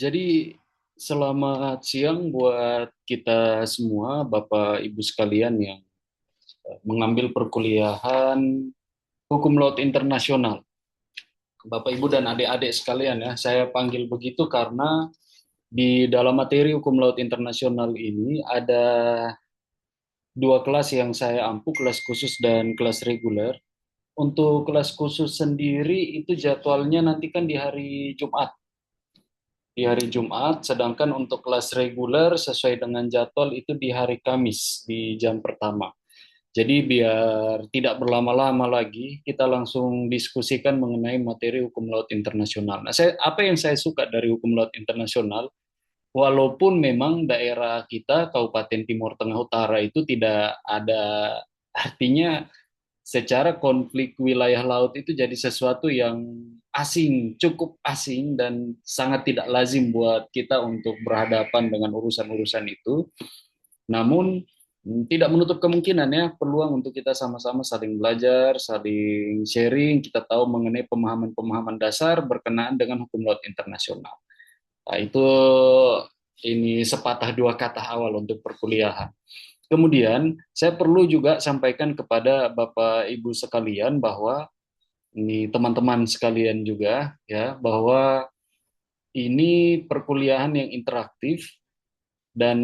Jadi selamat siang buat kita semua, Bapak Ibu sekalian yang mengambil perkuliahan Hukum Laut Internasional. Bapak Ibu dan adik-adik sekalian ya, saya panggil begitu karena di dalam materi Hukum Laut Internasional ini ada dua kelas yang saya ampu, kelas khusus dan kelas reguler. Untuk kelas khusus sendiri itu jadwalnya nanti kan di hari Jumat. Di hari Jumat, sedangkan untuk kelas reguler sesuai dengan jadwal itu di hari Kamis di jam pertama. Jadi biar tidak berlama-lama lagi, kita langsung diskusikan mengenai materi hukum laut internasional. Nah, apa yang saya suka dari hukum laut internasional, walaupun memang daerah kita, Kabupaten Timur Tengah Utara itu tidak ada, artinya secara konflik wilayah laut itu jadi sesuatu yang asing, cukup asing dan sangat tidak lazim buat kita untuk berhadapan dengan urusan-urusan itu. Namun tidak menutup kemungkinan ya peluang untuk kita sama-sama saling belajar, saling sharing, kita tahu mengenai pemahaman-pemahaman dasar berkenaan dengan hukum laut internasional. Nah, itu ini sepatah dua kata awal untuk perkuliahan. Kemudian, saya perlu juga sampaikan kepada Bapak Ibu sekalian bahwa ini teman-teman sekalian juga ya bahwa ini perkuliahan yang interaktif dan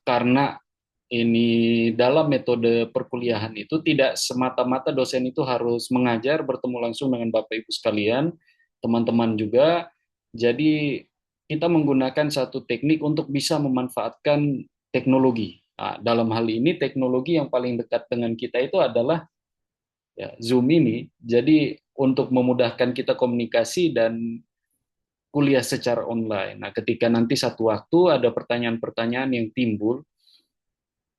karena ini dalam metode perkuliahan itu tidak semata-mata dosen itu harus mengajar bertemu langsung dengan Bapak Ibu sekalian, teman-teman juga. Jadi kita menggunakan satu teknik untuk bisa memanfaatkan teknologi. Nah, dalam hal ini teknologi yang paling dekat dengan kita itu adalah ya, Zoom ini. Jadi untuk memudahkan kita komunikasi dan kuliah secara online. Nah, ketika nanti satu waktu ada pertanyaan-pertanyaan yang timbul,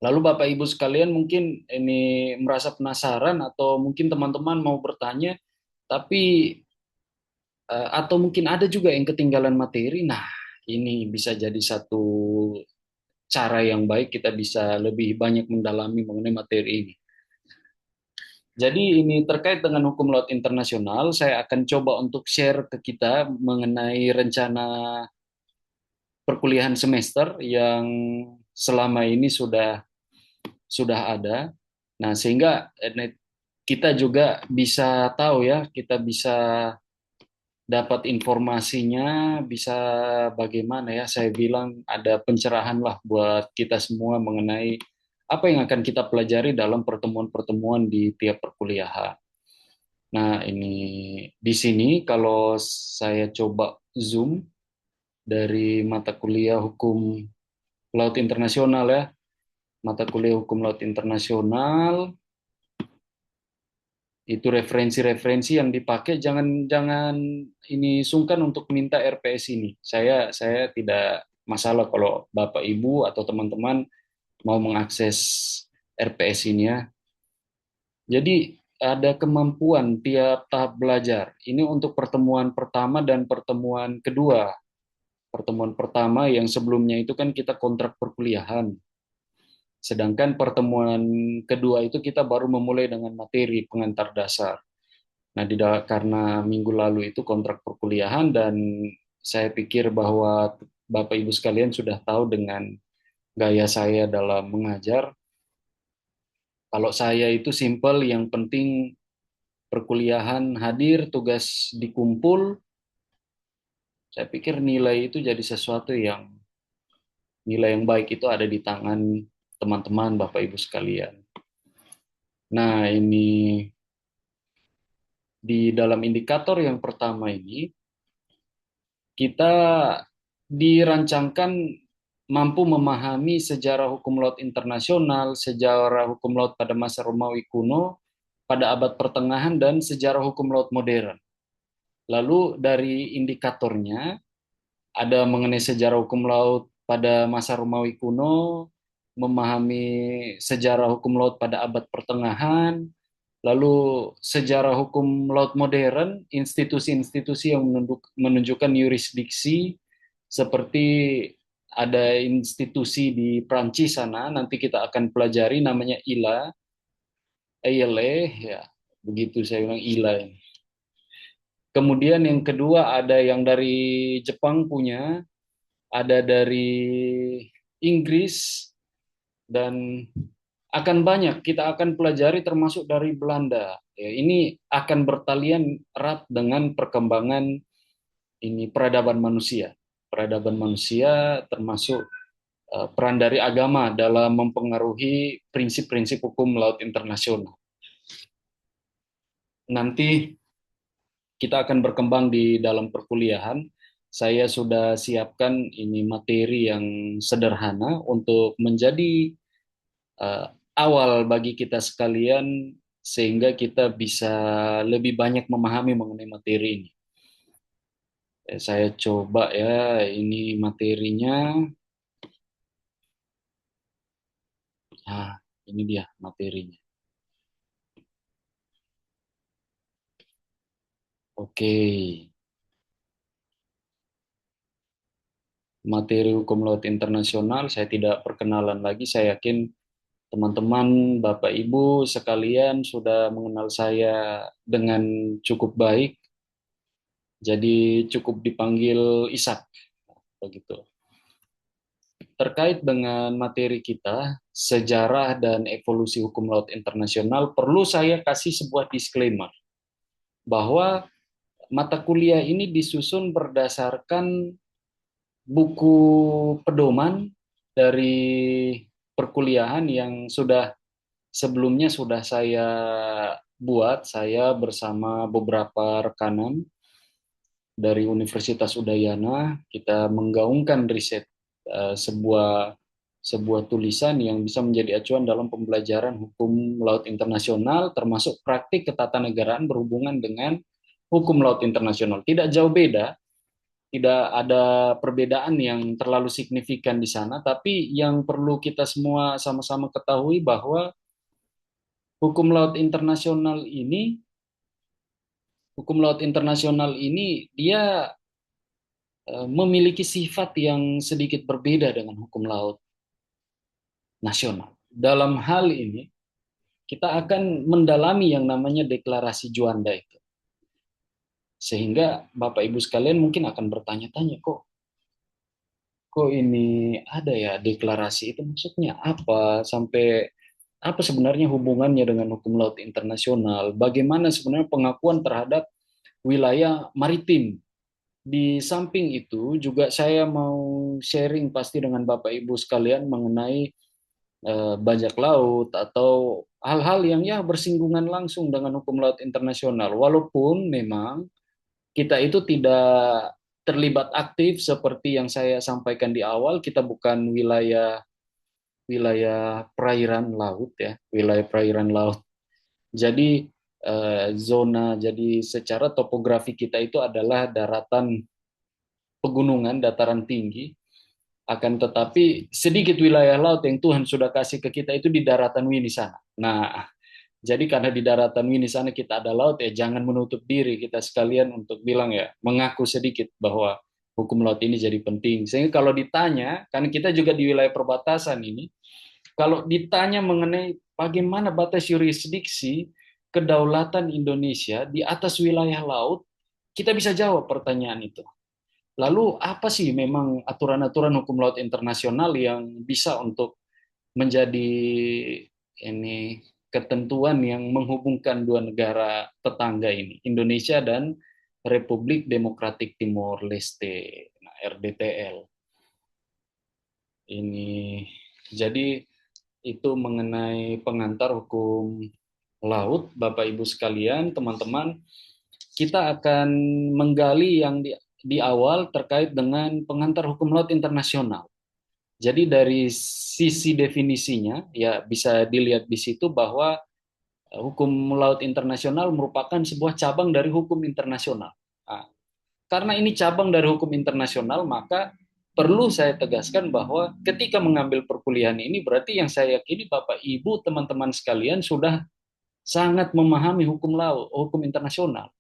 lalu Bapak Ibu sekalian mungkin ini merasa penasaran atau mungkin teman-teman mau bertanya, tapi atau mungkin ada juga yang ketinggalan materi. Nah, ini bisa jadi satu cara yang baik kita bisa lebih banyak mendalami mengenai materi ini. Jadi ini terkait dengan hukum laut internasional, saya akan coba untuk share ke kita mengenai rencana perkuliahan semester yang selama ini sudah ada. Nah, sehingga kita juga bisa tahu ya, kita bisa dapat informasinya, bisa bagaimana ya, saya bilang ada pencerahan lah buat kita semua mengenai apa yang akan kita pelajari dalam pertemuan-pertemuan di tiap perkuliahan. Nah, ini di sini kalau saya coba zoom dari mata kuliah hukum laut internasional ya, mata kuliah hukum laut internasional itu referensi-referensi yang dipakai jangan jangan ini sungkan untuk minta RPS ini. Saya tidak masalah kalau Bapak Ibu atau teman-teman mau mengakses RPS ini ya. Jadi ada kemampuan tiap tahap belajar. Ini untuk pertemuan pertama dan pertemuan kedua. Pertemuan pertama yang sebelumnya itu kan kita kontrak perkuliahan. Sedangkan pertemuan kedua itu kita baru memulai dengan materi pengantar dasar. Nah, karena minggu lalu itu kontrak perkuliahan dan saya pikir bahwa Bapak Ibu sekalian sudah tahu dengan gaya saya dalam mengajar. Kalau saya itu simple, yang penting perkuliahan hadir, tugas dikumpul. Saya pikir nilai itu jadi sesuatu yang nilai yang baik itu ada di tangan teman-teman Bapak Ibu sekalian. Nah, ini di dalam indikator yang pertama ini kita dirancangkan mampu memahami sejarah hukum laut internasional, sejarah hukum laut pada masa Romawi kuno, pada abad pertengahan, dan sejarah hukum laut modern. Lalu dari indikatornya, ada mengenai sejarah hukum laut pada masa Romawi kuno, memahami sejarah hukum laut pada abad pertengahan, lalu sejarah hukum laut modern, institusi-institusi yang menunjukkan yurisdiksi, seperti ada institusi di Prancis sana, nanti kita akan pelajari namanya ILA, ya, begitu saya bilang ILA. Kemudian yang kedua ada yang dari Jepang punya, ada dari Inggris, dan akan banyak kita akan pelajari termasuk dari Belanda. Ya, ini akan bertalian erat dengan perkembangan ini peradaban manusia. Peradaban manusia termasuk peran dari agama dalam mempengaruhi prinsip-prinsip hukum laut internasional. Nanti kita akan berkembang di dalam perkuliahan. Saya sudah siapkan ini materi yang sederhana untuk menjadi uh, awal bagi kita sekalian sehingga kita bisa lebih banyak memahami mengenai materi ini. Saya coba ya, ini materinya. Nah, ini dia materinya. Oke, materi hukum laut internasional saya tidak perkenalan lagi. Saya yakin teman-teman, Bapak Ibu sekalian sudah mengenal saya dengan cukup baik, jadi cukup dipanggil Ishak begitu. Terkait dengan materi kita, sejarah dan evolusi hukum laut internasional, perlu saya kasih sebuah disclaimer bahwa mata kuliah ini disusun berdasarkan buku pedoman dari perkuliahan yang sebelumnya sudah saya buat, saya bersama beberapa rekanan dari Universitas Udayana. Kita menggaungkan riset sebuah sebuah tulisan yang bisa menjadi acuan dalam pembelajaran hukum laut internasional, termasuk praktik ketatanegaraan berhubungan dengan hukum laut internasional. Tidak jauh beda, tidak ada perbedaan yang terlalu signifikan di sana, tapi yang perlu kita semua sama-sama ketahui bahwa hukum laut internasional ini, hukum laut internasional ini dia memiliki sifat yang sedikit berbeda dengan hukum laut nasional. Dalam hal ini, kita akan mendalami yang namanya deklarasi Juanda itu. Sehingga Bapak Ibu sekalian mungkin akan bertanya-tanya, kok ini ada ya deklarasi itu maksudnya apa? Sampai apa sebenarnya hubungannya dengan hukum laut internasional? Bagaimana sebenarnya pengakuan terhadap wilayah maritim? Di samping itu juga saya mau sharing pasti dengan Bapak Ibu sekalian mengenai bajak laut atau hal-hal yang ya bersinggungan langsung dengan hukum laut internasional. Walaupun memang kita itu tidak terlibat aktif seperti yang saya sampaikan di awal, kita bukan wilayah wilayah perairan laut ya, wilayah perairan laut. Jadi jadi secara topografi kita itu adalah daratan pegunungan, dataran tinggi, akan tetapi sedikit wilayah laut yang Tuhan sudah kasih ke kita itu di daratan Wini sana. Nah, jadi karena di daratan Wini sana kita ada laut ya, jangan menutup diri kita sekalian untuk bilang ya, mengaku sedikit bahwa hukum laut ini jadi penting. Sehingga kalau ditanya, karena kita juga di wilayah perbatasan ini, kalau ditanya mengenai bagaimana batas yurisdiksi kedaulatan Indonesia di atas wilayah laut, kita bisa jawab pertanyaan itu. Lalu apa sih memang aturan-aturan hukum laut internasional yang bisa untuk menjadi ini ketentuan yang menghubungkan dua negara tetangga ini, Indonesia dan Republik Demokratik Timor Leste, nah, RDTL. Ini jadi itu mengenai pengantar hukum laut, Bapak Ibu sekalian, teman-teman, kita akan menggali yang di awal terkait dengan pengantar hukum laut internasional. Jadi dari sisi definisinya, ya bisa dilihat di situ bahwa hukum laut internasional merupakan sebuah cabang dari hukum internasional. Nah, karena ini cabang dari hukum internasional, maka perlu saya tegaskan bahwa ketika mengambil perkuliahan ini, berarti yang saya yakini Bapak Ibu, teman-teman sekalian sudah sangat memahami hukum laut, hukum internasional.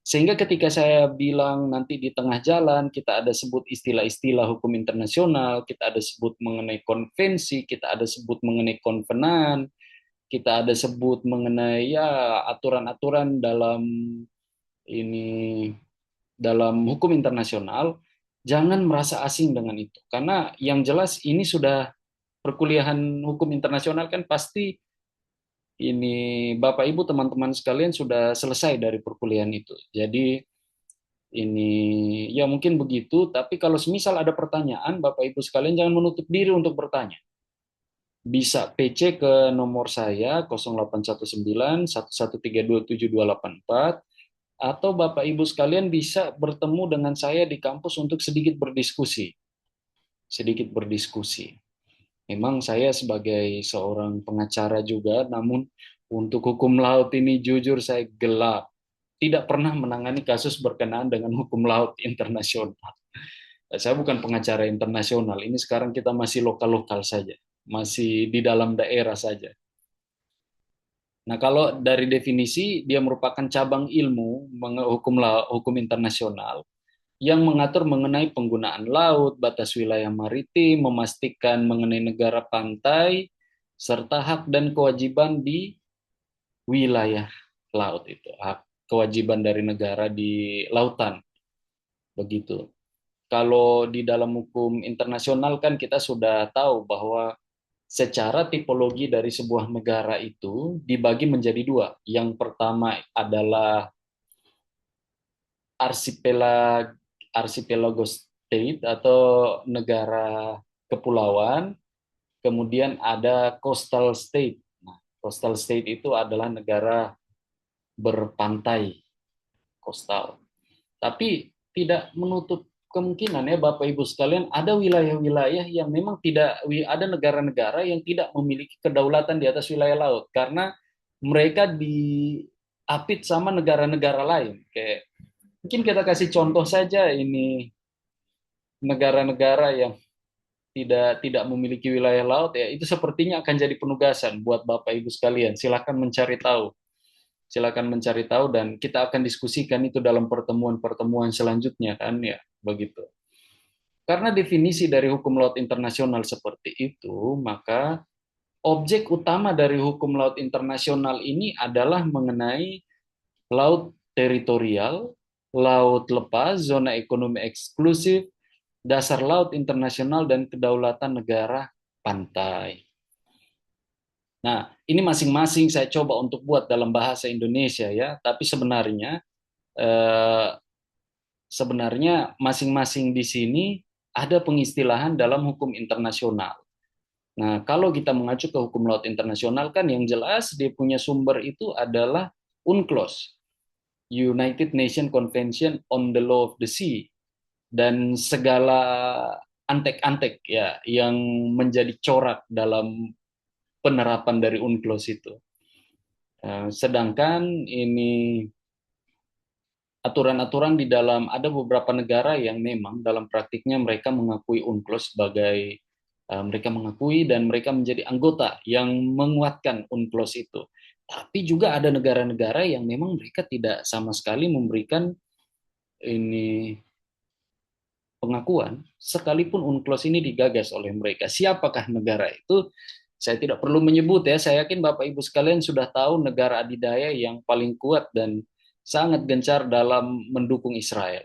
Sehingga ketika saya bilang nanti di tengah jalan, kita ada sebut istilah-istilah hukum internasional, kita ada sebut mengenai konvensi, kita ada sebut mengenai konvenan, kita ada sebut mengenai ya aturan-aturan dalam ini dalam hukum internasional, jangan merasa asing dengan itu. Karena yang jelas ini sudah perkuliahan hukum internasional kan pasti ini Bapak Ibu teman-teman sekalian sudah selesai dari perkuliahan itu. Jadi ini ya mungkin begitu, tapi kalau semisal ada pertanyaan Bapak Ibu sekalian jangan menutup diri untuk bertanya. Bisa PC ke nomor saya 0819 1132 74, atau Bapak Ibu sekalian bisa bertemu dengan saya di kampus untuk sedikit berdiskusi. Sedikit berdiskusi. Memang saya sebagai seorang pengacara juga, namun untuk hukum laut ini jujur saya gelap. Tidak pernah menangani kasus berkenaan dengan hukum laut internasional. Saya bukan pengacara internasional, ini sekarang kita masih lokal-lokal saja, masih di dalam daerah saja. Nah, kalau dari definisi, dia merupakan cabang ilmu hukum internasional yang mengatur mengenai penggunaan laut, batas wilayah maritim, memastikan mengenai negara pantai, serta hak dan kewajiban di wilayah laut itu, hak kewajiban dari negara di lautan, begitu. Kalau di dalam hukum internasional kan kita sudah tahu bahwa secara tipologi dari sebuah negara itu dibagi menjadi dua. Yang pertama adalah arsipelag archipelago state atau negara kepulauan, kemudian ada coastal state. Nah, coastal state itu adalah negara berpantai, coastal. Tapi tidak menutup kemungkinan ya Bapak Ibu sekalian, ada wilayah-wilayah yang memang tidak, ada negara-negara yang tidak memiliki kedaulatan di atas wilayah laut karena mereka diapit sama negara-negara lain. Kayak mungkin kita kasih contoh saja ini negara-negara yang tidak memiliki wilayah laut, ya itu sepertinya akan jadi penugasan buat Bapak Ibu sekalian. Silakan mencari tahu. Silakan mencari tahu dan kita akan diskusikan itu dalam pertemuan-pertemuan selanjutnya kan ya, begitu. Karena definisi dari hukum laut internasional seperti itu, maka objek utama dari hukum laut internasional ini adalah mengenai laut teritorial, laut lepas, zona ekonomi eksklusif, dasar laut internasional, dan kedaulatan negara pantai. Nah, ini masing-masing saya coba untuk buat dalam bahasa Indonesia ya, tapi eh, sebenarnya masing-masing di sini ada pengistilahan dalam hukum internasional. Nah, kalau kita mengacu ke hukum laut internasional kan yang jelas dia punya sumber itu adalah UNCLOS, United Nations Convention on the Law of the Sea, dan segala antek-antek ya yang menjadi corak dalam penerapan dari UNCLOS itu. Sedangkan ini aturan-aturan di dalam ada beberapa negara yang memang dalam praktiknya mereka mengakui UNCLOS sebagai mereka mengakui dan mereka menjadi anggota yang menguatkan UNCLOS itu. Tapi juga ada negara-negara yang memang mereka tidak sama sekali memberikan ini pengakuan sekalipun UNCLOS ini digagas oleh mereka. Siapakah negara itu? Saya tidak perlu menyebut ya, saya yakin Bapak Ibu sekalian sudah tahu negara adidaya yang paling kuat dan sangat gencar dalam mendukung Israel.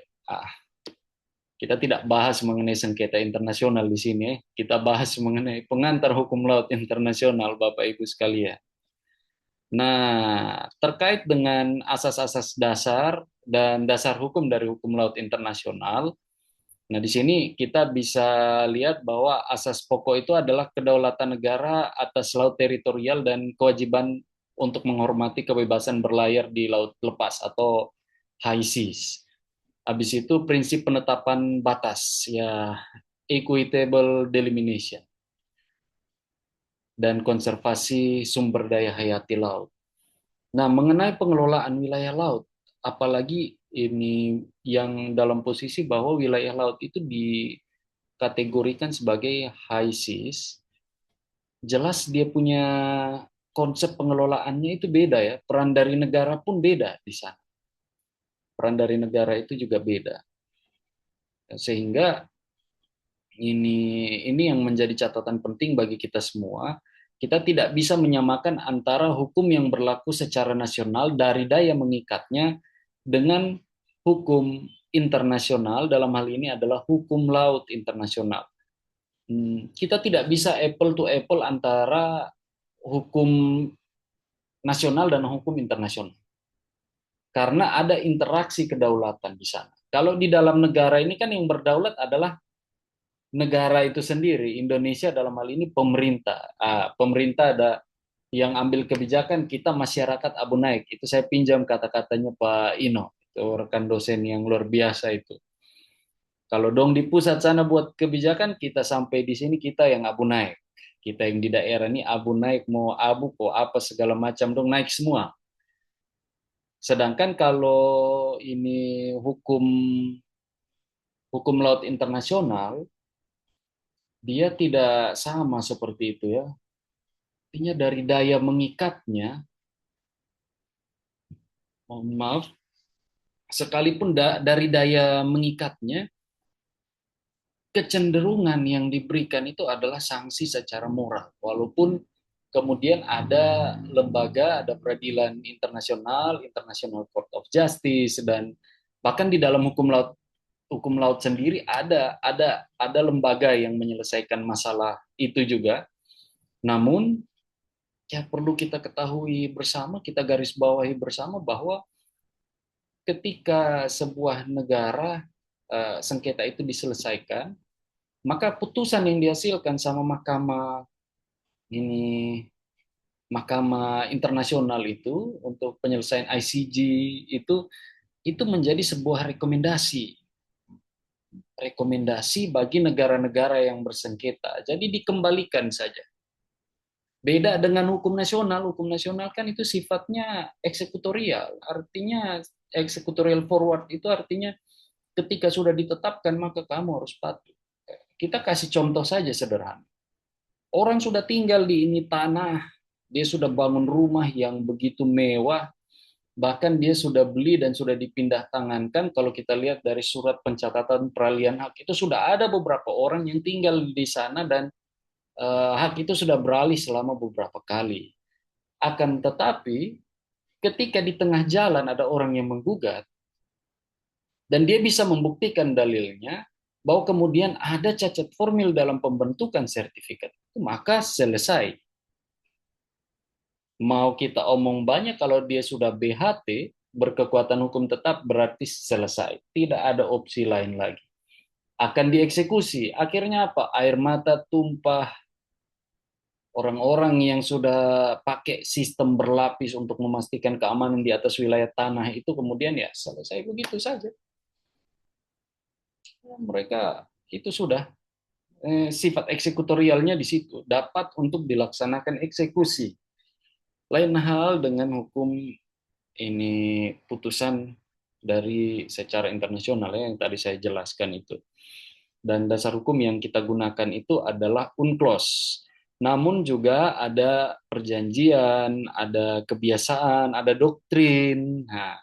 Kita tidak bahas mengenai sengketa internasional di sini, kita bahas mengenai pengantar hukum laut internasional Bapak Ibu sekalian. Nah, terkait dengan asas-asas dasar dan dasar hukum dari hukum laut internasional, nah, di sini kita bisa lihat bahwa asas pokok itu adalah kedaulatan negara atas laut teritorial dan kewajiban untuk menghormati kebebasan berlayar di laut lepas atau high seas. Habis itu prinsip penetapan batas, ya equitable delimitation, dan konservasi sumber daya hayati laut. Nah, mengenai pengelolaan wilayah laut, apalagi ini yang dalam posisi bahwa wilayah laut itu dikategorikan sebagai high seas, jelas dia punya konsep pengelolaannya itu beda ya. Peran dari negara pun beda di sana. Peran dari negara itu juga beda. Sehingga ini yang menjadi catatan penting bagi kita semua. Kita tidak bisa menyamakan antara hukum yang berlaku secara nasional dari daya mengikatnya dengan hukum internasional, dalam hal ini adalah hukum laut internasional. Kita tidak bisa apple to apple antara hukum nasional dan hukum internasional. Karena ada interaksi kedaulatan di sana. Kalau di dalam negara ini kan yang berdaulat adalah negara itu sendiri. Indonesia dalam hal ini pemerintah. Pemerintah ada yang ambil kebijakan, kita masyarakat Abu Naik. Itu saya pinjam kata-katanya Pak Ino, itu rekan dosen yang luar biasa itu. Kalau dong di pusat sana buat kebijakan, kita sampai di sini kita yang Abu Naik. Kita yang di daerah ini Abu Naik, mau abu, kok apa segala macam dong naik semua. Sedangkan kalau ini hukum hukum laut internasional, dia tidak sama seperti itu ya. Artinya dari daya mengikatnya, mohon maaf, sekalipun dari daya mengikatnya, kecenderungan yang diberikan itu adalah sanksi secara moral. Walaupun kemudian ada lembaga, ada peradilan internasional, International Court of Justice, dan bahkan di dalam hukum laut sendiri ada lembaga yang menyelesaikan masalah itu juga. Namun ya perlu kita ketahui bersama, kita garis bawahi bersama bahwa ketika sebuah negara sengketa itu diselesaikan, maka putusan yang dihasilkan sama ini Mahkamah Internasional itu untuk penyelesaian ICJ itu menjadi sebuah rekomendasi bagi negara-negara yang bersengketa. Jadi dikembalikan saja. Beda dengan hukum nasional. Hukum nasional kan itu sifatnya eksekutorial. Artinya eksekutorial forward itu artinya ketika sudah ditetapkan maka kamu harus patuh. Kita kasih contoh saja sederhana. Orang sudah tinggal di ini tanah, dia sudah bangun rumah yang begitu mewah, bahkan dia sudah beli dan sudah dipindah tangankan. Kalau kita lihat dari surat pencatatan peralihan hak, itu sudah ada beberapa orang yang tinggal di sana dan hak itu sudah beralih selama beberapa kali. Akan tetapi, ketika di tengah jalan ada orang yang menggugat, dan dia bisa membuktikan dalilnya, bahwa kemudian ada cacat formil dalam pembentukan sertifikat, maka selesai. Mau kita omong banyak, kalau dia sudah BHT, berkekuatan hukum tetap, berarti selesai. Tidak ada opsi lain lagi. Akan dieksekusi. Akhirnya apa? Air mata tumpah. Orang-orang yang sudah pakai sistem berlapis untuk memastikan keamanan di atas wilayah tanah itu kemudian ya selesai begitu saja. Mereka itu sudah sifat eksekutorialnya di situ, dapat untuk dilaksanakan eksekusi. Lain hal dengan hukum ini putusan dari secara internasional ya, yang tadi saya jelaskan itu. Dan dasar hukum yang kita gunakan itu adalah UNCLOS. Namun juga ada perjanjian, ada kebiasaan, ada doktrin. Nah,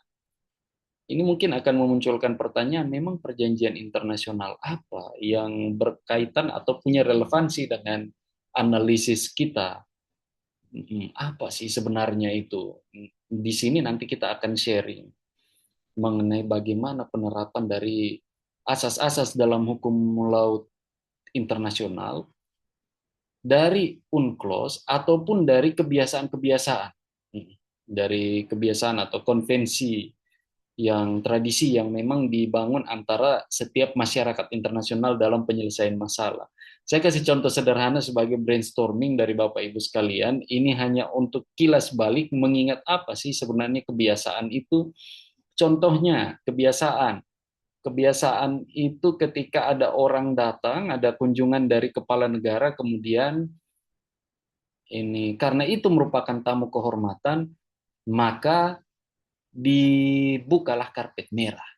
ini mungkin akan memunculkan pertanyaan, memang perjanjian internasional apa yang berkaitan atau punya relevansi dengan analisis kita? Apa sih sebenarnya itu? Di sini nanti kita akan sharing mengenai bagaimana penerapan dari asas-asas dalam hukum laut internasional, dari UNCLOS ataupun dari kebiasaan-kebiasaan, dari kebiasaan atau konvensi yang tradisi yang memang dibangun antara setiap masyarakat internasional dalam penyelesaian masalah. Saya kasih contoh sederhana sebagai brainstorming dari Bapak Ibu sekalian. Ini hanya untuk kilas balik mengingat apa sih sebenarnya kebiasaan itu. Contohnya kebiasaan. Kebiasaan itu ketika ada orang datang, ada kunjungan dari kepala negara, kemudian ini karena itu merupakan tamu kehormatan, maka dibukalah karpet merah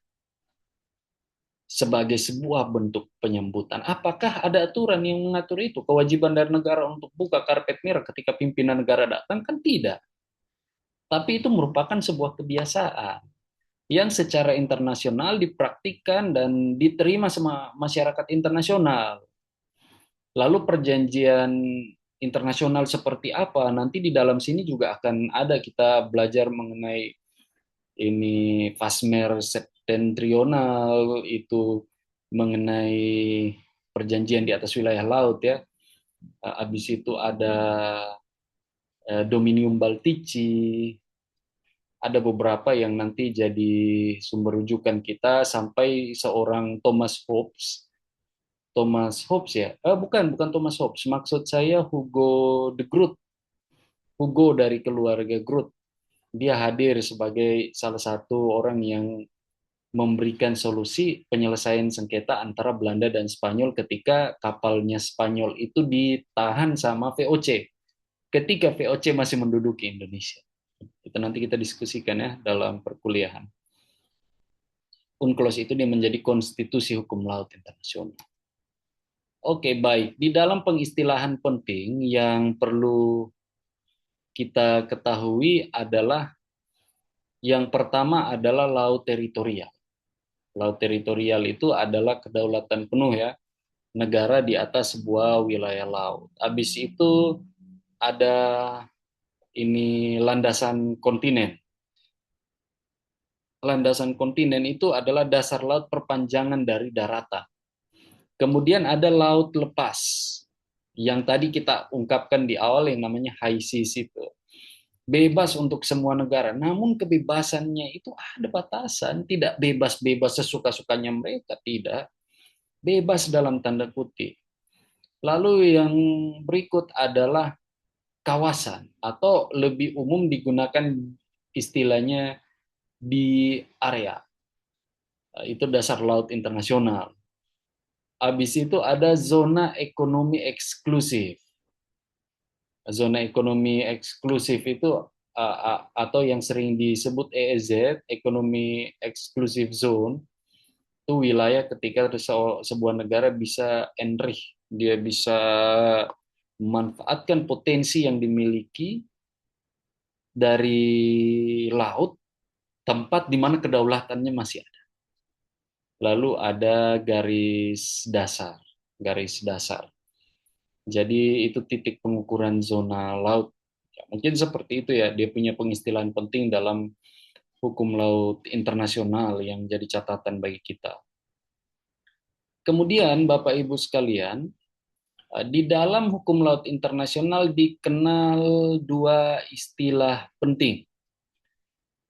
sebagai sebuah bentuk penyambutan. Apakah ada aturan yang mengatur itu? Kewajiban dari negara untuk buka karpet merah ketika pimpinan negara datang? Kan tidak. Tapi itu merupakan sebuah kebiasaan yang secara internasional dipraktikkan dan diterima sama masyarakat internasional. Lalu perjanjian internasional seperti apa? Nanti di dalam sini juga akan ada kita belajar mengenai ini Fasmer Septentrional, itu mengenai perjanjian di atas wilayah laut ya. Habis itu ada Dominium Baltici, ada beberapa yang nanti jadi sumber rujukan kita sampai seorang Thomas Hobbes. Thomas Hobbes ya? Bukan Thomas Hobbes. Maksud saya Hugo de Groot. Hugo dari keluarga Groot. Dia hadir sebagai salah satu orang yang memberikan solusi penyelesaian sengketa antara Belanda dan Spanyol ketika kapalnya Spanyol itu ditahan sama VOC. Ketika VOC masih menduduki Indonesia. Itu nanti kita diskusikan ya dalam perkuliahan. UNCLOS itu dia menjadi konstitusi hukum laut internasional. Oke, baik. Di dalam pengistilahan penting yang perlu kita ketahui adalah yang pertama adalah laut teritorial. Laut teritorial itu adalah kedaulatan penuh ya, negara di atas sebuah wilayah laut. Habis itu ada ini landasan kontinen. Landasan kontinen itu adalah dasar laut perpanjangan dari daratan. Kemudian ada laut lepas, yang tadi kita ungkapkan di awal yang namanya high seas itu. Bebas untuk semua negara, namun kebebasannya itu ada batasan, tidak bebas-bebas sesuka-sukanya mereka, tidak. Bebas dalam tanda kutip. Lalu yang berikut adalah kawasan, atau lebih umum digunakan istilahnya di area. Itu dasar laut internasional. Habis itu ada zona ekonomi eksklusif. Zona ekonomi eksklusif itu atau yang sering disebut EEZ, Ekonomi Exclusive Zone, itu wilayah ketika sebuah negara bisa enrich, dia bisa memanfaatkan potensi yang dimiliki dari laut, tempat di mana kedaulatannya masih ada. Lalu ada garis dasar, garis dasar. Jadi itu titik pengukuran zona laut. Ya, mungkin seperti itu ya, dia punya pengistilahan penting dalam hukum laut internasional yang jadi catatan bagi kita. Kemudian Bapak Ibu sekalian, di dalam hukum laut internasional dikenal dua istilah penting.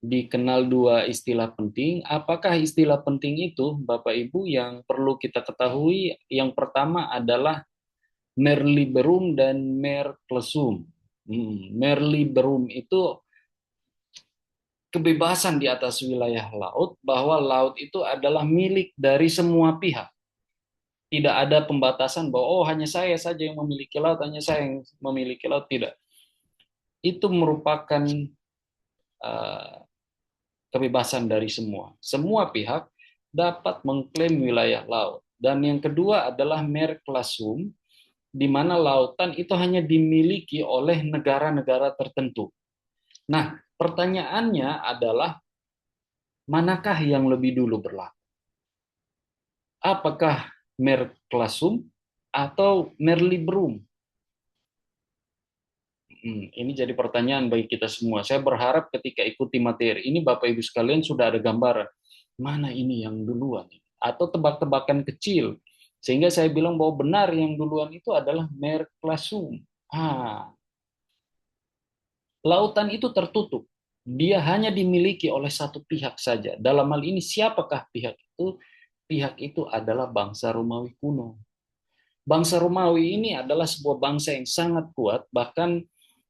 Dikenal dua istilah penting. Apakah istilah penting itu, Bapak Ibu, yang perlu kita ketahui? Yang pertama adalah mer liberum dan mer classum. Mer liberum itu kebebasan di atas wilayah laut, bahwa laut itu adalah milik dari semua pihak. Tidak ada pembatasan bahwa oh hanya saya saja yang memiliki laut, hanya saya yang memiliki laut, tidak. Itu merupakan kebebasan dari semua. Semua pihak dapat mengklaim wilayah laut. Dan yang kedua adalah mer classum, di mana lautan itu hanya dimiliki oleh negara-negara tertentu. Nah, pertanyaannya adalah manakah yang lebih dulu berlaku? Apakah mer classum atau mer liberum? Ini jadi pertanyaan bagi kita semua. Saya berharap ketika ikuti materi ini Bapak Ibu sekalian sudah ada gambaran mana ini yang duluan, atau tebak-tebakan kecil sehingga saya bilang bahwa benar yang duluan itu adalah mer classum. Lautan itu tertutup. Dia hanya dimiliki oleh satu pihak saja. Dalam hal ini siapakah pihak itu? Pihak itu adalah bangsa Romawi kuno. Bangsa Romawi ini adalah sebuah bangsa yang sangat kuat, bahkan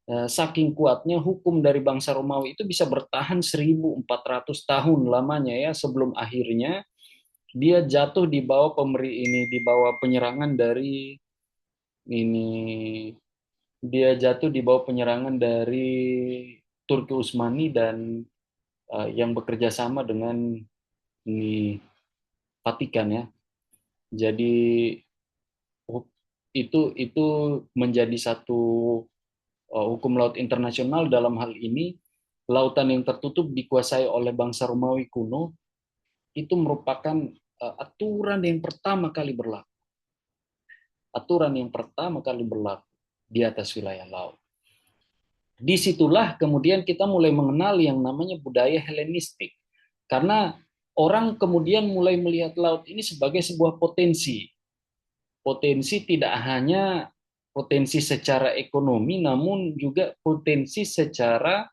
saking kuatnya hukum dari bangsa Romawi itu bisa bertahan 1400 tahun lamanya ya, sebelum akhirnya dia jatuh di bawah di bawah penyerangan dari ini dia jatuh di bawah penyerangan dari Turki Utsmani dan yang bekerja sama dengan ini Vatikan ya. Jadi itu menjadi satu hukum laut internasional. Dalam hal ini lautan yang tertutup dikuasai oleh bangsa Romawi kuno, itu merupakan aturan yang pertama kali berlaku. Aturan yang pertama kali berlaku di atas wilayah laut. Disitulah kemudian kita mulai mengenal yang namanya budaya Helenistik. Karena orang kemudian mulai melihat laut ini sebagai sebuah potensi. Potensi tidak hanya potensi secara ekonomi, namun juga potensi secara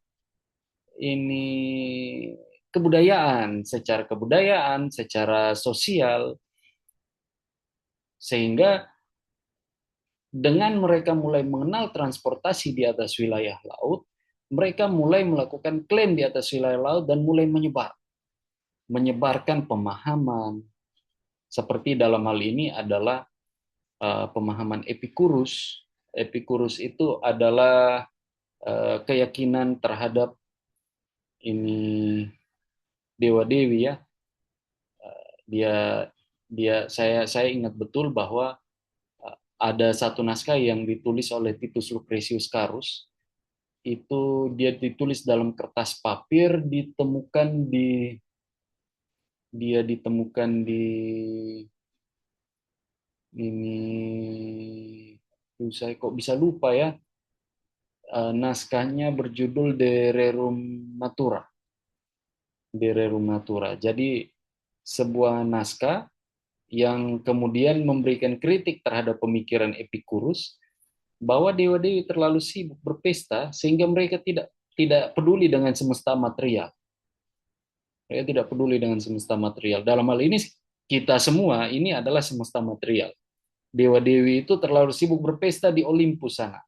ini kebudayaan, secara sosial, sehingga dengan mereka mulai mengenal transportasi di atas wilayah laut, mereka mulai melakukan klaim di atas wilayah laut dan mulai menyebarkan pemahaman. Seperti dalam hal ini adalah pemahaman Epikurus. Epikurus itu adalah keyakinan terhadap ini dewa-dewi ya. Dia dia saya ingat betul bahwa ada satu naskah yang ditulis oleh Titus Lucretius Carus. Itu dia ditulis dalam kertas papir, ditemukan di ini, saya kok bisa lupa ya. Naskahnya berjudul De Rerum Natura. Jadi sebuah naskah yang kemudian memberikan kritik terhadap pemikiran Epikurus bahwa dewa-dewi terlalu sibuk berpesta sehingga mereka tidak tidak peduli dengan semesta material. Mereka tidak peduli dengan semesta material. Dalam hal ini kita semua ini adalah semesta material. Dewa-dewi itu terlalu sibuk berpesta di Olympus sana.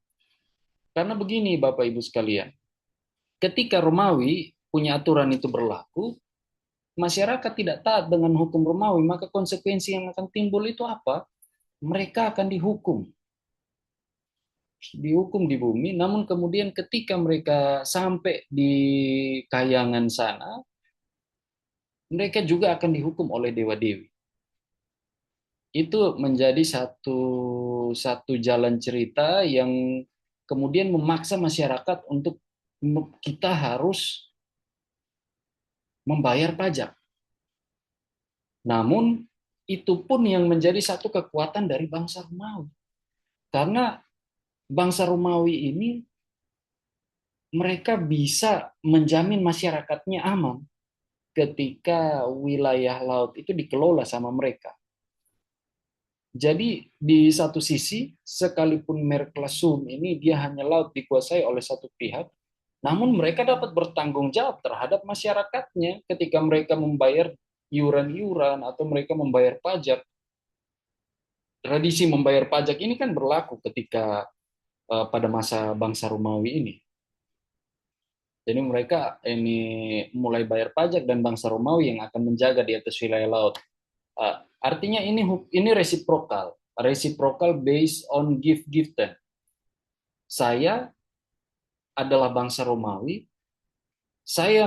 Karena begini Bapak Ibu sekalian, ketika Romawi punya aturan itu berlaku, masyarakat tidak taat dengan hukum Romawi, maka konsekuensi yang akan timbul itu apa? Mereka akan dihukum di bumi, namun kemudian ketika mereka sampai di Kahyangan sana, mereka juga akan dihukum oleh dewa-dewi. Itu menjadi satu satu jalan cerita yang kemudian memaksa masyarakat untuk kita harus membayar pajak. Namun itu pun yang menjadi satu kekuatan dari bangsa Romawi. Karena bangsa Romawi ini mereka bisa menjamin masyarakatnya aman ketika wilayah laut itu dikelola sama mereka. Jadi di satu sisi, sekalipun Merclasum ini dia hanya laut dikuasai oleh satu pihak, namun mereka dapat bertanggung jawab terhadap masyarakatnya ketika mereka membayar iuran-iuran atau mereka membayar pajak. Tradisi membayar pajak ini kan berlaku ketika pada masa bangsa Romawi ini. Jadi mereka ini mulai bayar pajak dan bangsa Romawi yang akan menjaga di atas wilayah laut. Artinya ini reciprocal based on give-give-ten. Saya adalah bangsa Romawi, saya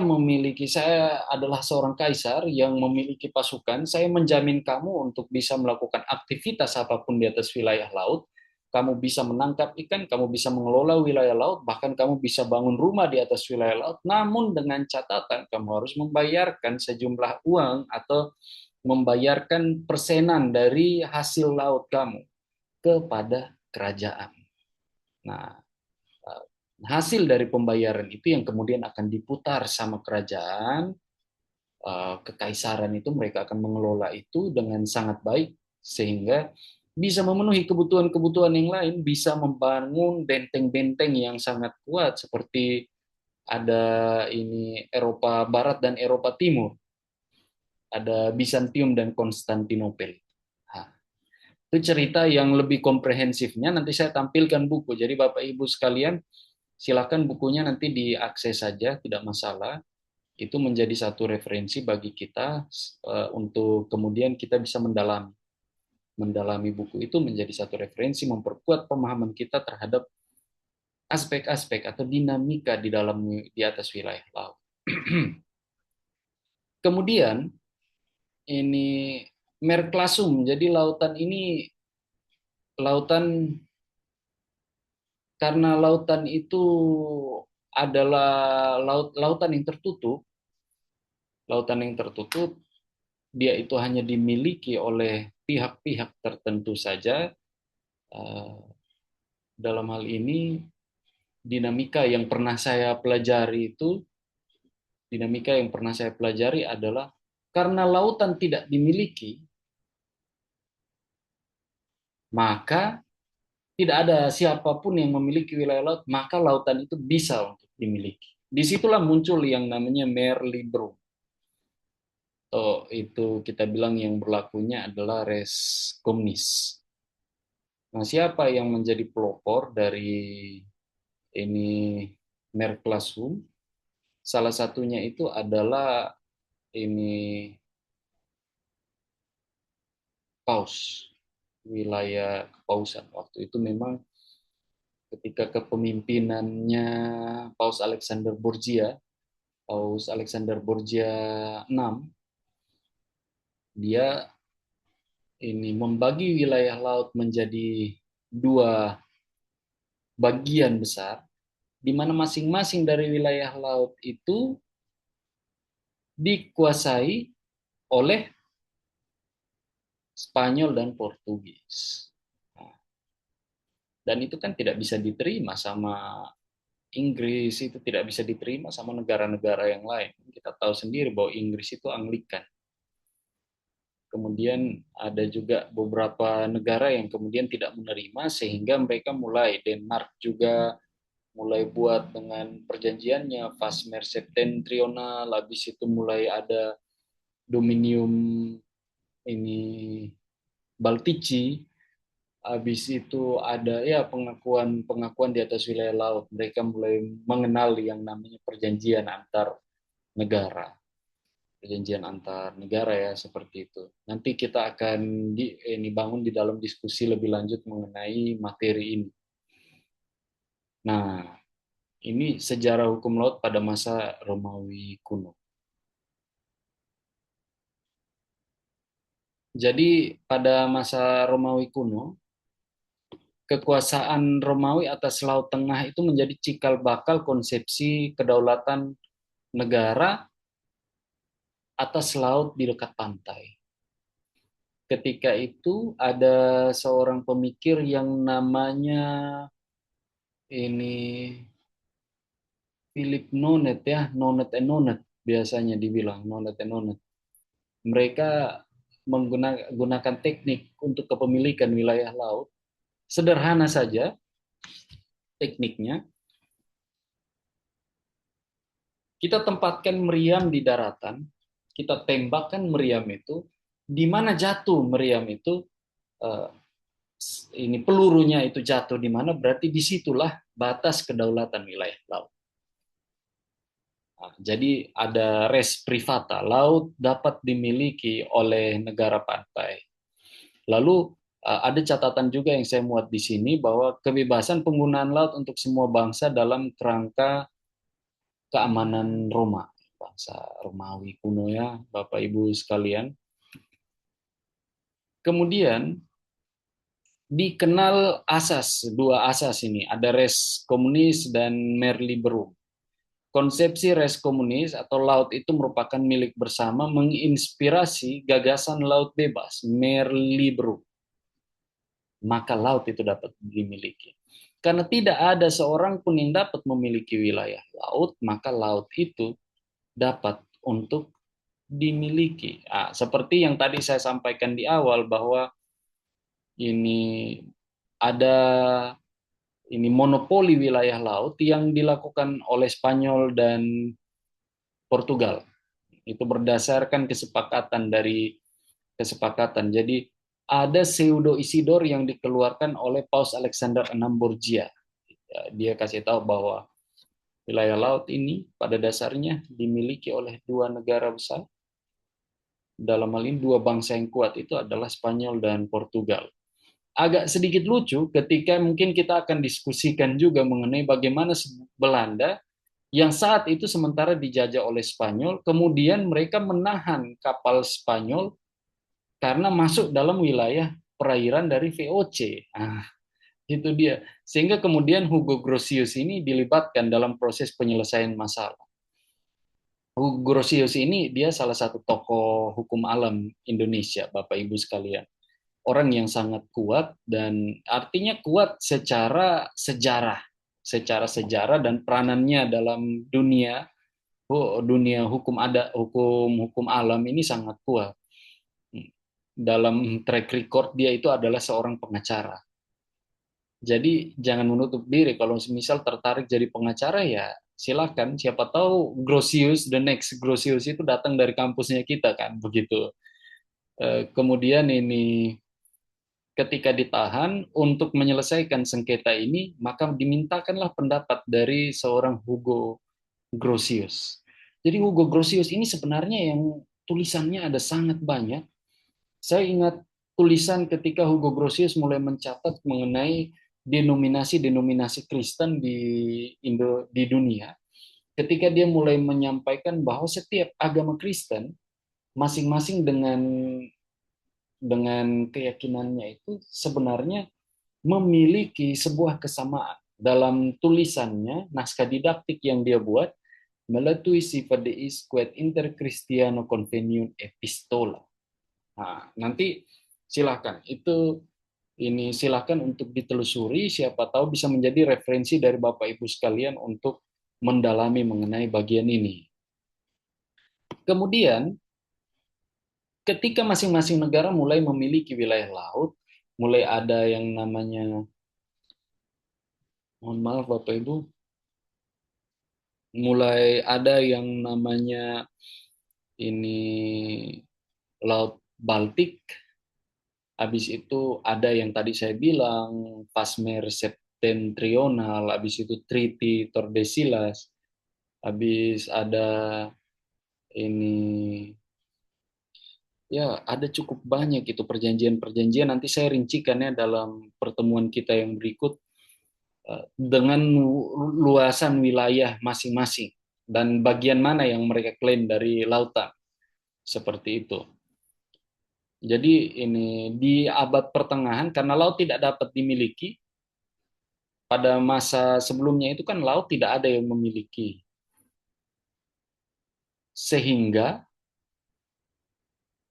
adalah seorang kaisar yang memiliki pasukan, saya menjamin kamu untuk bisa melakukan aktivitas apapun di atas wilayah laut, kamu bisa menangkap ikan, kamu bisa mengelola wilayah laut, bahkan kamu bisa bangun rumah di atas wilayah laut, namun dengan catatan kamu harus membayarkan sejumlah uang atau membayarkan persenan dari hasil laut kamu kepada kerajaan. Nah, hasil dari pembayaran itu yang kemudian akan diputar sama kerajaan, kekaisaran itu mereka akan mengelola itu dengan sangat baik sehingga bisa memenuhi kebutuhan-kebutuhan yang lain, bisa membangun benteng-benteng yang sangat kuat seperti ada ini Eropa Barat dan Eropa Timur, ada Bizantium dan Konstantinopel. Nah, itu cerita yang lebih komprehensifnya nanti saya tampilkan buku. Jadi Bapak Ibu sekalian, silakan bukunya nanti diakses saja, tidak masalah. Itu menjadi satu referensi bagi kita untuk kemudian kita bisa mendalami buku itu menjadi satu referensi memperkuat pemahaman kita terhadap aspek-aspek atau dinamika di atas wilayah laut. Kemudian ini Merclasum, jadi lautan karena lautan itu adalah lautan yang tertutup, dia itu hanya dimiliki oleh pihak-pihak tertentu saja. Dalam hal ini dinamika yang pernah saya pelajari itu, dinamika yang pernah saya pelajari adalah karena lautan tidak dimiliki, maka tidak ada siapapun yang memiliki wilayah laut, maka lautan itu bisa untuk dimiliki. Disitulah muncul yang namanya mer librum. Itu kita bilang yang berlakunya adalah res communis. Nah, siapa yang menjadi pelopor dari ini mer classum? Salah satunya itu adalah ini paus, wilayah kepausan. Waktu itu memang ketika kepemimpinannya Paus Alexander Borgia 6, dia ini membagi wilayah laut menjadi dua bagian besar, di mana masing-masing dari wilayah laut itu dikuasai oleh Spanyol dan Portugis. Nah, dan itu kan tidak bisa diterima sama Inggris, itu tidak bisa diterima sama negara-negara yang lain. Kita tahu sendiri bahwa Inggris itu Anglikan. Kemudian ada juga beberapa negara yang kemudian tidak menerima, sehingga mereka mulai, Denmark juga mulai buat dengan perjanjiannya Fasmer Septentrional, habis itu mulai ada Dominium ini Baltici, habis itu ada ya pengakuan di atas wilayah laut. Mereka mulai mengenal yang namanya perjanjian antar negara. Perjanjian antar negara ya, seperti itu. Nanti kita akan ini bangun di dalam diskusi lebih lanjut mengenai materi ini. Nah, ini sejarah hukum laut pada masa Romawi kuno. Jadi pada masa Romawi kuno, kekuasaan Romawi atas Laut Tengah itu menjadi cikal bakal konsepsi kedaulatan negara atas laut di dekat pantai. Ketika itu ada seorang pemikir yang namanya ini Philip Nonet ya, Nonet and Nonet biasanya dibilang Nonet and Nonet. Mereka menggunakan teknik untuk kepemilikan wilayah laut. Sederhana saja tekniknya. Kita tempatkan meriam di daratan, kita tembakkan meriam itu, di mana jatuh meriam itu, eh, ini pelurunya itu jatuh di mana, berarti disitulah batas kedaulatan wilayah laut. Nah, jadi ada res privata, laut dapat dimiliki oleh negara pantai. Lalu ada catatan juga yang saya muat di sini bahwa kebebasan penggunaan laut untuk semua bangsa dalam kerangka keamanan Roma, bangsa Romawi kuno ya, Bapak Ibu sekalian. Kemudian dikenal dua asas ini, ada res communis dan mer liberum. Konsepsi res komunis atau laut itu merupakan milik bersama menginspirasi gagasan laut bebas, mer liberum. Maka laut itu dapat dimiliki. Karena tidak ada seorang pun yang dapat memiliki wilayah laut, maka laut itu dapat untuk dimiliki. Seperti yang tadi saya sampaikan di awal bahwa ini ada ini monopoli wilayah laut yang dilakukan oleh Spanyol dan Portugal. Itu berdasarkan kesepakatan. Jadi ada pseudo Isidor yang dikeluarkan oleh Paus Alexander VI Borgia. Dia kasih tahu bahwa wilayah laut ini pada dasarnya dimiliki oleh dua negara besar. Dalam hal ini dua bangsa yang kuat itu adalah Spanyol dan Portugal. Agak sedikit lucu ketika mungkin kita akan diskusikan juga mengenai bagaimana Belanda yang saat itu sementara dijajah oleh Spanyol, kemudian mereka menahan kapal Spanyol karena masuk dalam wilayah perairan dari VOC. Itu dia. Sehingga kemudian Hugo Grotius ini dilibatkan dalam proses penyelesaian masalah. Hugo Grotius ini dia salah satu tokoh hukum alam Indonesia, Bapak Ibu sekalian. Orang yang sangat kuat dan artinya kuat secara sejarah. secara sejarah dan peranannya dalam dunia hukum hukum alam ini sangat kuat. Dalam track record dia itu adalah seorang pengacara. Jadi jangan menutup diri kalau misal tertarik jadi pengacara ya silakan. Siapa tahu Grotius, the next Grotius itu datang dari kampusnya kita kan begitu. Kemudian ini ketika ditahan untuk menyelesaikan sengketa ini maka dimintakanlah pendapat dari seorang Hugo Grotius. Jadi Hugo Grotius ini sebenarnya yang tulisannya ada sangat banyak. Saya ingat tulisan ketika Hugo Grotius mulai mencatat mengenai denominasi-denominasi Kristen di dunia. Ketika dia mulai menyampaikan bahwa setiap agama Kristen masing-masing dengan keyakinannya itu sebenarnya memiliki sebuah kesamaan. Dalam tulisannya, naskah didaktik yang dia buat, melatui sifat deis quod inter Christiano convenium epistola. Nah, nanti silahkan ini silahkan untuk ditelusuri, siapa tahu bisa menjadi referensi dari Bapak Ibu sekalian untuk mendalami mengenai bagian ini. Kemudian ketika masing-masing negara mulai memiliki wilayah laut, mulai ada yang namanya, mohon maaf Bapak Ibu, mulai ada yang namanya ini Laut Baltik. Habis itu ada yang tadi saya bilang Pasmer Septentrional, habis itu Treaty Tordesillas, habis ada ini ya ada cukup banyak itu perjanjian-perjanjian. Nanti saya rincikannya dalam pertemuan kita yang berikut dengan luasan wilayah masing-masing dan bagian mana yang mereka klaim dari lautan seperti itu. Jadi ini di abad pertengahan karena laut tidak dapat dimiliki pada masa sebelumnya itu kan laut tidak ada yang memiliki. Sehingga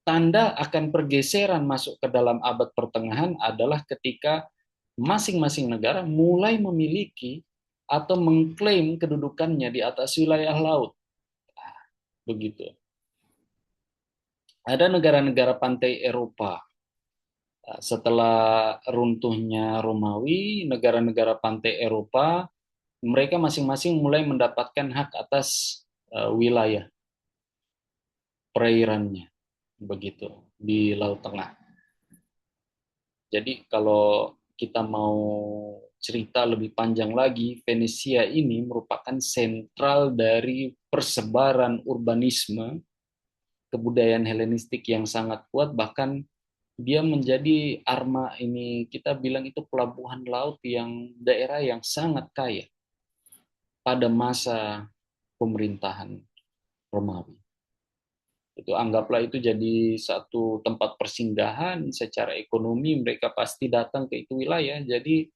tanda akan pergeseran masuk ke dalam abad pertengahan adalah ketika masing-masing negara mulai memiliki atau mengklaim kedudukannya di atas wilayah laut. Begitu. Ada negara-negara pantai Eropa. Setelah runtuhnya Romawi, negara-negara pantai Eropa, mereka masing-masing mulai mendapatkan hak atas wilayah perairannya, begitu, di Laut Tengah. Jadi kalau kita mau cerita lebih panjang lagi, Venesia ini merupakan sentral dari persebaran urbanisme, kebudayaan Helenistik yang sangat kuat, bahkan dia menjadi ini kita bilang itu pelabuhan laut yang daerah yang sangat kaya pada masa pemerintahan Romawi. Itu anggaplah itu jadi satu tempat persinggahan secara ekonomi, mereka pasti datang ke itu wilayah. Jadi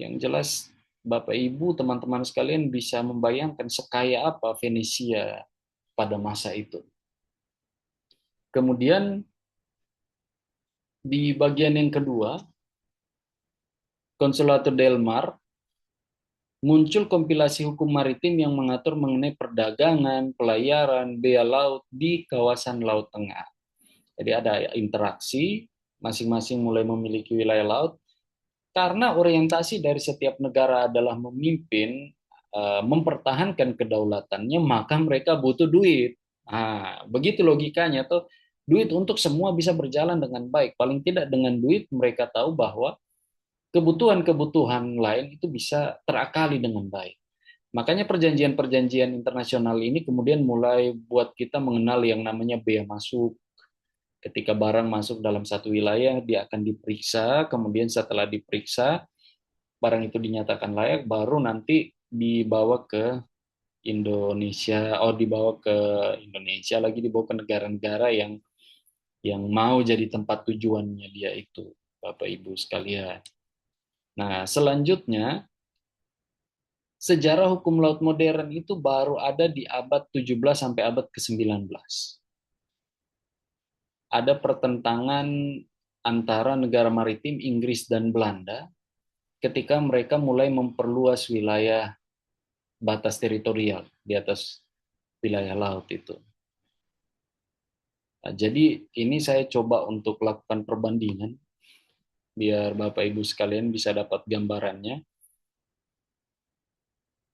yang jelas Bapak Ibu, teman-teman sekalian bisa membayangkan sekaya apa Venesia pada masa itu. Kemudian di bagian yang kedua, Consolato del Mar, muncul kompilasi hukum maritim yang mengatur mengenai perdagangan, pelayaran, bea laut di kawasan Laut Tengah. Jadi ada interaksi, masing-masing mulai memiliki wilayah laut, karena orientasi dari setiap negara adalah memimpin, mempertahankan kedaulatannya, maka mereka butuh duit. Nah, begitu logikanya tuh, duit untuk semua bisa berjalan dengan baik. Paling tidak dengan duit mereka tahu bahwa kebutuhan-kebutuhan lain itu bisa terakali dengan baik. Makanya perjanjian-perjanjian internasional ini kemudian mulai buat kita mengenal yang namanya bea masuk. Ketika barang masuk dalam satu wilayah, dia akan diperiksa, kemudian setelah diperiksa, barang itu dinyatakan layak, baru nanti dibawa ke Indonesia, dibawa ke Indonesia lagi, dibawa ke negara-negara yang mau jadi tempat tujuannya dia itu, Bapak Ibu sekalian. Nah, selanjutnya sejarah hukum laut modern itu baru ada di abad 17 sampai abad ke-19. Ada pertentangan antara negara maritim Inggris dan Belanda ketika mereka mulai memperluas wilayah batas teritorial di atas wilayah laut itu. Nah, jadi ini saya coba untuk lakukan perbandingan biar Bapak Ibu sekalian bisa dapat gambarannya.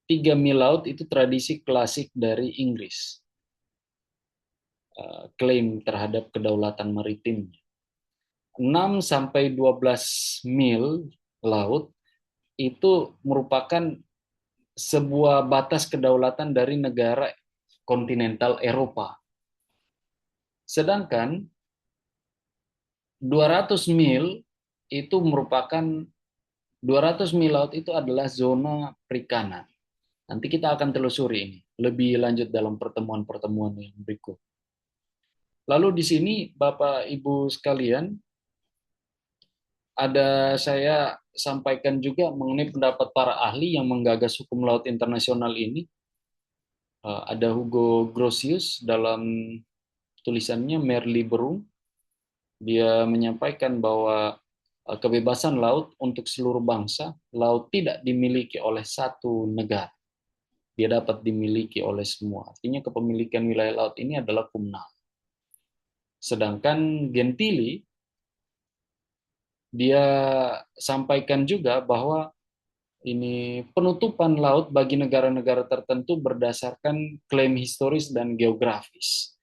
3 mil laut itu tradisi klasik dari Inggris, klaim terhadap kedaulatan maritim. 6 sampai 12 mil laut itu merupakan sebuah batas kedaulatan dari negara kontinental Eropa. Sedangkan 200 mil itu merupakan 200 mil laut itu adalah zona perikanan. Nanti kita akan telusuri ini lebih lanjut dalam pertemuan-pertemuan yang berikut. Lalu di sini Bapak Ibu sekalian, ada saya sampaikan juga mengenai pendapat para ahli yang menggagas hukum laut internasional ini. Ada Hugo Grotius dalam tulisannya Merli Berum. Dia menyampaikan bahwa kebebasan laut untuk seluruh bangsa, laut tidak dimiliki oleh satu negara. Dia dapat dimiliki oleh semua. Artinya kepemilikan wilayah laut ini adalah komunal. Sedangkan Gentili, dia sampaikan juga bahwa ini penutupan laut bagi negara-negara tertentu berdasarkan klaim historis dan geografis.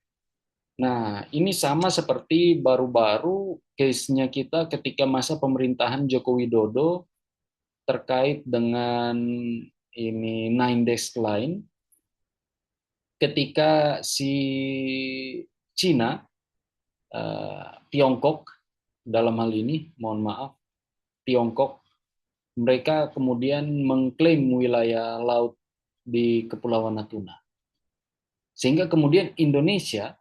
Nah, ini sama seperti baru-baru case-nya kita ketika masa pemerintahan Joko Widodo terkait dengan ini Nine Dash Line, ketika si Cina, Tiongkok dalam hal ini, mohon maaf, Tiongkok, mereka kemudian mengklaim wilayah laut di Kepulauan Natuna. Sehingga kemudian Indonesia,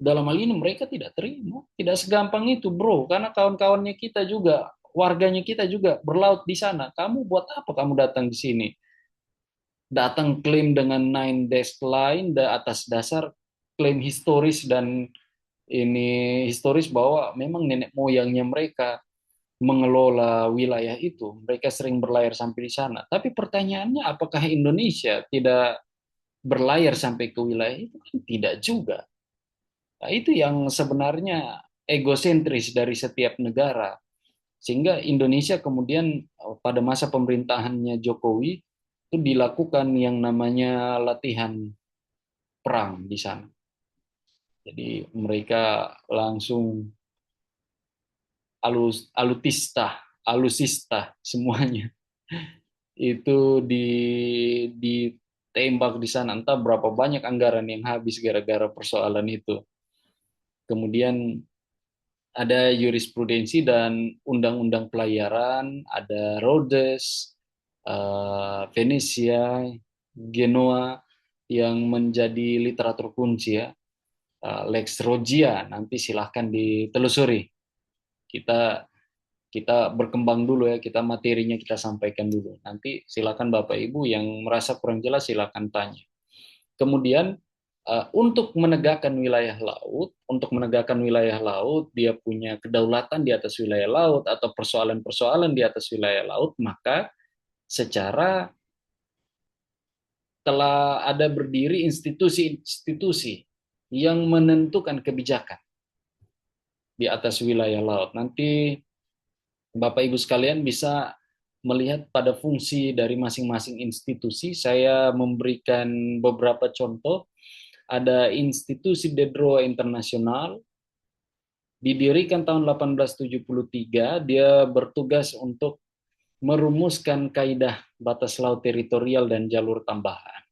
dalam hal ini mereka tidak terima. Tidak segampang itu, bro. Karena kawan-kawannya kita juga, warganya kita juga berlaut di sana. Kamu buat apa kamu datang di sini? Datang klaim dengan Nine Dash Line atas dasar klaim historis dan ini historis bahwa memang nenek moyangnya mereka mengelola wilayah itu. Mereka sering berlayar sampai di sana. Tapi pertanyaannya, apakah Indonesia tidak berlayar sampai ke wilayah itu? Kan tidak juga. Nah, itu yang sebenarnya egosentris dari setiap negara. Sehingga Indonesia kemudian pada masa pemerintahannya Jokowi itu dilakukan yang namanya latihan perang di sana. Jadi mereka langsung alusista semuanya. Itu ditembak di sana, entah berapa banyak anggaran yang habis gara-gara persoalan itu. Kemudian ada jurisprudensi dan undang-undang pelayaran, ada Rhodes, Venesia, Genoa yang menjadi literatur kunci ya. Lex Rogia, nanti silahkan ditelusuri. Kita kita berkembang dulu ya, kita materinya kita sampaikan dulu. Nanti silakan Bapak Ibu yang merasa kurang jelas silakan tanya. Kemudian untuk menegakkan wilayah laut, dia punya kedaulatan di atas wilayah laut atau persoalan-persoalan di atas wilayah laut, maka secara telah ada berdiri institusi-institusi yang menentukan kebijakan di atas wilayah laut. Nanti Bapak Ibu sekalian bisa melihat pada fungsi dari masing-masing institusi. Saya memberikan beberapa contoh. Ada Institusi Dedroa Internasional, didirikan tahun 1873, dia bertugas untuk merumuskan kaidah batas laut teritorial dan jalur tambahan.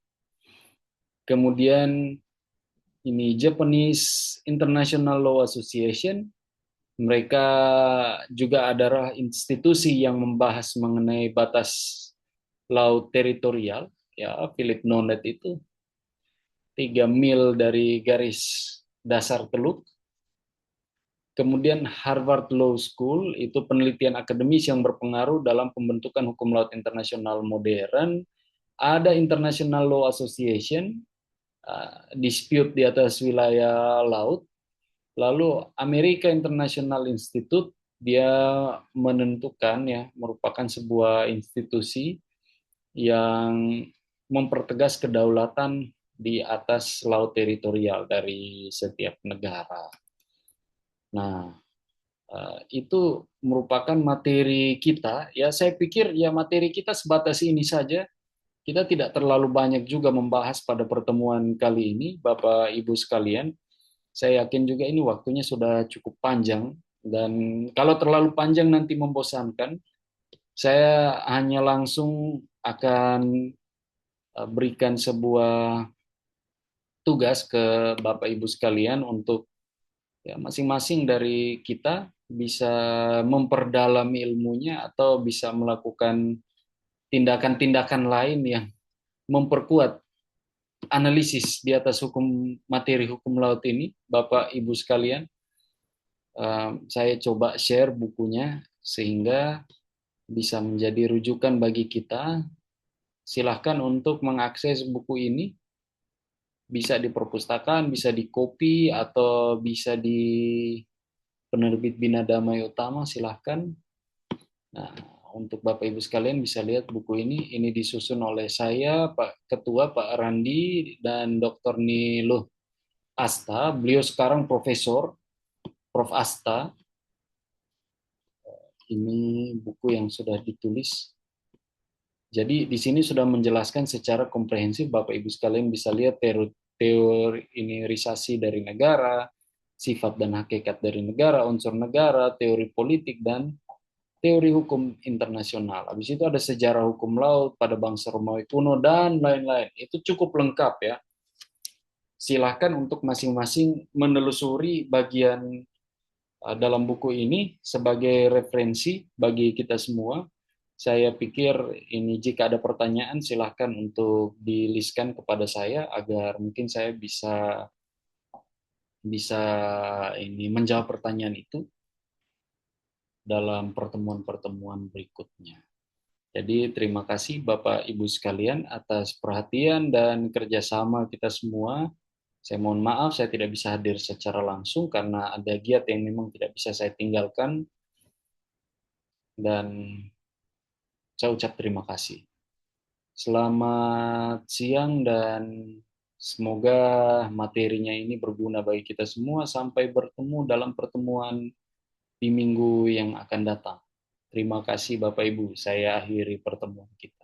Kemudian ini Japanese International Law Association, mereka juga adalah institusi yang membahas mengenai batas laut teritorial, ya Philip Nonet itu 3 mil dari garis dasar teluk. Kemudian Harvard Law School, itu penelitian akademis yang berpengaruh dalam pembentukan hukum laut internasional modern. Ada International Law Association, dispute di atas wilayah laut. Lalu Amerika International Institute, dia menentukan ya, merupakan sebuah institusi yang mempertegas kedaulatan di atas laut teritorial dari setiap negara. Nah, itu merupakan materi kita. Ya, saya pikir ya materi kita sebatas ini saja. Kita tidak terlalu banyak juga membahas pada pertemuan kali ini, Bapak Ibu sekalian. Saya yakin juga ini waktunya sudah cukup panjang, dan kalau terlalu panjang nanti membosankan. Saya hanya langsung akan berikan sebuah tugas ke Bapak Ibu sekalian untuk ya, masing-masing dari kita bisa memperdalam ilmunya atau bisa melakukan tindakan-tindakan lain yang memperkuat analisis di atas materi hukum laut ini, Bapak Ibu sekalian. Saya coba share bukunya sehingga bisa menjadi rujukan bagi kita. Silahkan untuk mengakses buku ini, bisa di perpustakaan, bisa di copy, atau bisa di penerbit Bina Damai Utama, silahkan. Nah, untuk Bapak Ibu sekalian bisa lihat buku ini disusun oleh saya, Pak Ketua, Pak Randi, dan Dr. Niluh Asta. Beliau sekarang Profesor, Prof. Asta. Ini buku yang sudah ditulis. Jadi di sini sudah menjelaskan secara komprehensif, Bapak Ibu sekalian bisa lihat teori ini risasi dari negara, sifat dan hakikat dari negara, unsur negara, teori politik, dan teori hukum internasional. Habis itu ada sejarah hukum laut pada bangsa Romawi kuno, dan lain-lain. Itu cukup lengkap ya. Silahkan untuk masing-masing menelusuri bagian dalam buku ini sebagai referensi bagi kita semua. Saya pikir ini jika ada pertanyaan silahkan untuk di-listkan kepada saya agar mungkin saya bisa bisa ini menjawab pertanyaan itu dalam pertemuan-pertemuan berikutnya. Jadi terima kasih Bapak Ibu sekalian atas perhatian dan kerjasama kita semua. Saya mohon maaf saya tidak bisa hadir secara langsung karena ada giat yang memang tidak bisa saya tinggalkan, dan saya ucap terima kasih. Selamat siang dan semoga materinya ini berguna bagi kita semua. Sampai bertemu dalam pertemuan di minggu yang akan datang. Terima kasih Bapak Ibu. Saya akhiri pertemuan kita.